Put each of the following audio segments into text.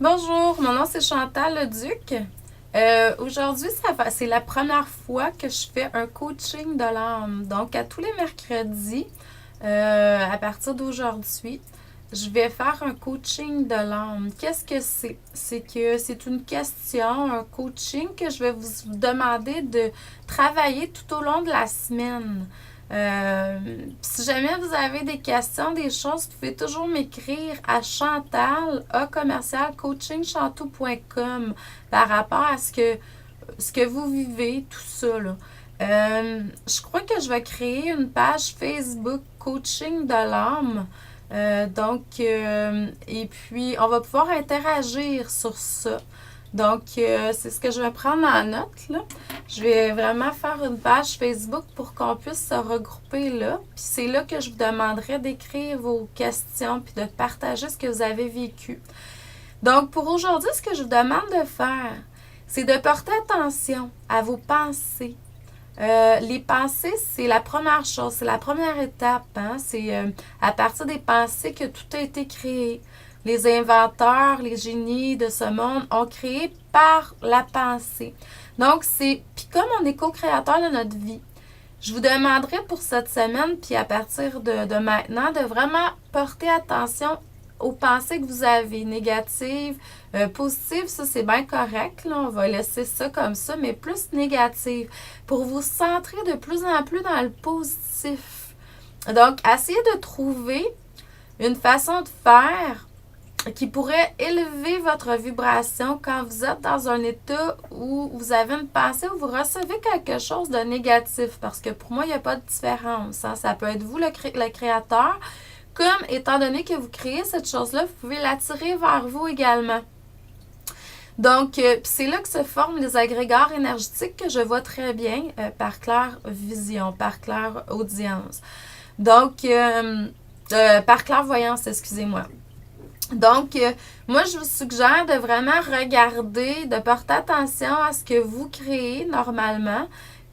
Bonjour, mon nom c'est Chantal Leduc. Aujourd'hui, c'est la première fois que je fais un coaching de l'âme. Donc, à tous les mercredis, à partir d'aujourd'hui, je vais faire un coaching de l'âme. Qu'est-ce que c'est? C'est que c'est une question, un coaching que je vais vous demander de travailler tout au long de la semaine. Si jamais vous avez des questions, des choses, vous pouvez toujours m'écrire à Chantal, a commercial coachingchantou.com par rapport à ce que vous vivez, tout ça, là. Je crois que je vais créer une page Facebook Coaching de l'âme. Et puis, on va pouvoir interagir sur ça. Donc, c'est ce que je vais prendre en note, là. Je vais vraiment faire une page Facebook pour qu'on puisse se regrouper là. Puis c'est là que je vous demanderai d'écrire vos questions puis de partager ce que vous avez vécu. Donc, pour aujourd'hui, ce que je vous demande de faire, c'est de porter attention à vos pensées. Les pensées, c'est la première chose, c'est la première étape. Hein? C'est à partir des pensées que tout a été créé. Les inventeurs, les génies de ce monde ont créé par la pensée. Donc, puis comme on est co-créateur de notre vie, je vous demanderai pour cette semaine, puis à partir de maintenant, de vraiment porter attention aux pensées que vous avez, négatives, positives, ça c'est bien correct, là, on va laisser ça comme ça, mais plus négatives, pour vous centrer de plus en plus dans le positif. Donc, essayez de trouver une façon de faire qui pourrait élever votre vibration quand vous êtes dans un état où vous avez une pensée, où vous recevez quelque chose de négatif. Parce que pour moi, il n'y a pas de différence. Hein. Ça peut être vous, le créateur, comme étant donné que vous créez cette chose-là, vous pouvez l'attirer vers vous également. Donc, c'est là que se forment les agrégats énergétiques que je vois très bien par claire vision, par claire audience. Donc, par clairvoyance, excusez-moi. Donc, moi, je vous suggère de vraiment regarder, de porter attention à ce que vous créez normalement,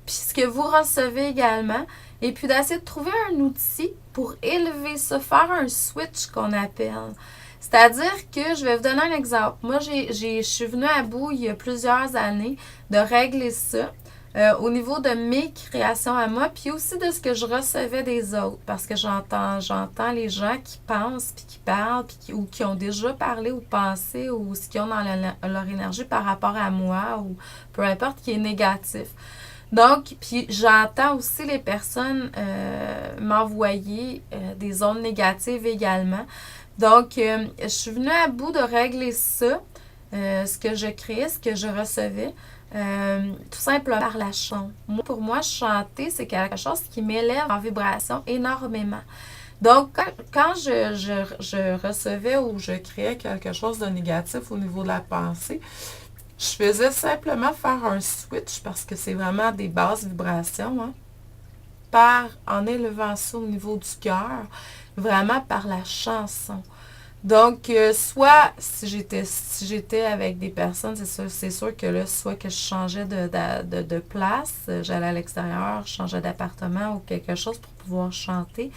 puis ce que vous recevez également, et puis d'essayer de trouver un outil pour élever ça, faire un switch qu'on appelle. C'est-à-dire que, je vais vous donner un exemple. Moi, je suis venue à bout il y a plusieurs années de régler ça. Au niveau de mes créations à moi, puis aussi de ce que je recevais des autres, parce que j'entends les gens qui pensent, puis qui parlent, ou qui ont déjà parlé ou pensé, ou ce qu'ils ont dans leur énergie par rapport à moi, ou peu importe, qui est négatif. Donc, puis j'entends aussi les personnes m'envoyer des ondes négatives également. Donc, je suis venue à bout de régler ça, ce que je créais, ce que je recevais. Tout simplement par la chant. Pour moi, chanter, c'est quelque chose qui m'élève en vibration énormément. Donc, quand je recevais ou je créais quelque chose de négatif au niveau de la pensée, je faisais simplement faire un switch parce que c'est vraiment des basses vibrations, hein, en élevant ça au niveau du cœur, vraiment par la chanson. Donc, soit si j'étais avec des personnes, c'est sûr que là, soit que je changeais de place, j'allais à l'extérieur, je changeais d'appartement ou quelque chose pour pouvoir chanter.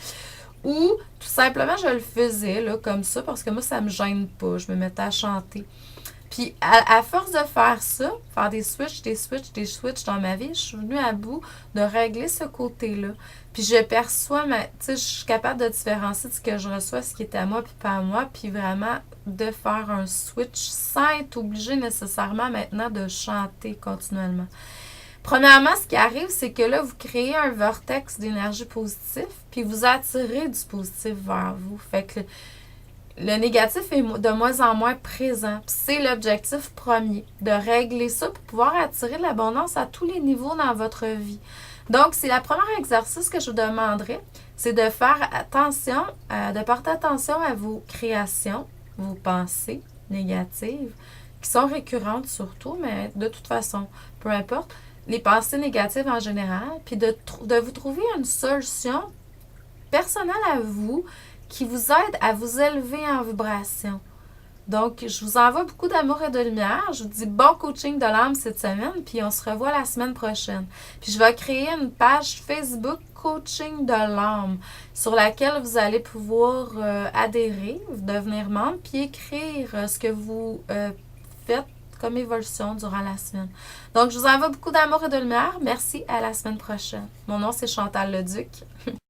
Ou tout simplement, je le faisais là, comme ça parce que moi, ça me gêne pas. Je me mettais à chanter. Puis, à force de faire ça, faire des switches dans ma vie, je suis venue à bout de régler ce côté-là. Puis, je perçois, tu sais, je suis capable de différencier de ce que je reçois, ce qui est à moi, puis pas à moi, puis vraiment de faire un switch sans être obligé nécessairement maintenant de chanter continuellement. Premièrement, ce qui arrive, c'est que là, vous créez un vortex d'énergie positive, puis vous attirez du positif vers vous. Fait que le négatif est de moins en moins présent. C'est l'objectif premier, de régler ça pour pouvoir attirer de l'abondance à tous les niveaux dans votre vie. Donc, c'est le premier exercice que je vous demanderai, c'est de faire attention, de porter attention à vos créations, vos pensées négatives, qui sont récurrentes surtout, mais de toute façon, peu importe, les pensées négatives en général, puis de vous trouver une solution personnelle à vous, qui vous aide à vous élever en vibration. Donc, je vous envoie beaucoup d'amour et de lumière. Je vous dis bon coaching de l'âme cette semaine, puis on se revoit la semaine prochaine. Puis je vais créer une page Facebook coaching de l'âme sur laquelle vous allez pouvoir adhérer, devenir membre, puis écrire ce que vous faites comme évolution durant la semaine. Donc, je vous envoie beaucoup d'amour et de lumière. Merci, à la semaine prochaine. Mon nom, c'est Chantal Leduc.